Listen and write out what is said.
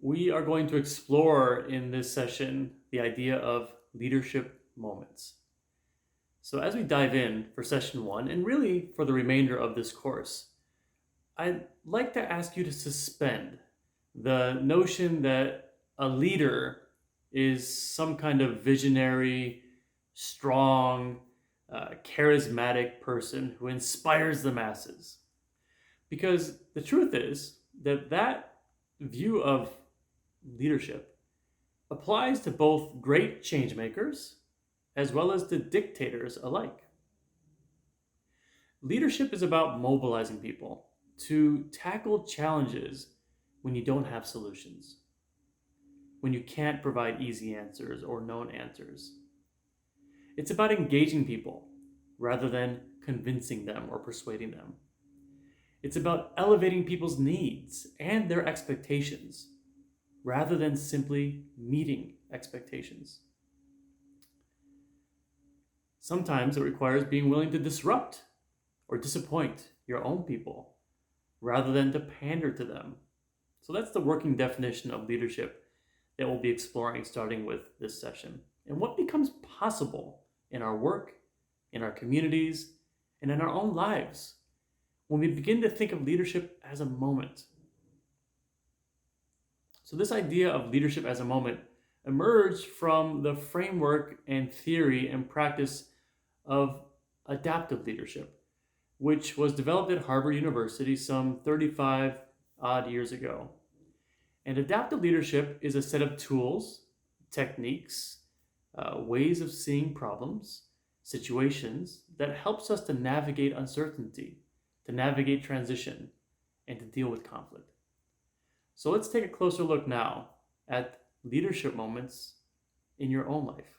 We are going to explore in this session the idea of leadership moments. So, as we dive in for session one, and really for the remainder of this course, I'd like to ask you to suspend the notion that a leader is some kind of visionary, strong, charismatic person who inspires the masses. Because the truth is that view of leadership applies to both great changemakers as well as to dictators alike. Leadership is about mobilizing people to tackle challenges when you don't have solutions, when you can't provide easy answers or known answers. It's about engaging people rather than convincing them or persuading them. It's about elevating people's needs and their expectations rather than simply meeting expectations. Sometimes it requires being willing to disrupt or disappoint your own people rather than to pander to them. So that's the working definition of leadership that we'll be exploring starting with this session. And what becomes possible in our work, in our communities, and in our own lives when we begin to think of leadership as a moment. So this idea of leadership as a moment emerged from the framework and theory and practice of adaptive leadership, which was developed at Harvard University some 35 odd years ago. And adaptive leadership is a set of tools, techniques, ways of seeing problems, situations that helps us to navigate uncertainty, to navigate transition, and to deal with conflict. So let's take a closer look now at leadership moments in your own life.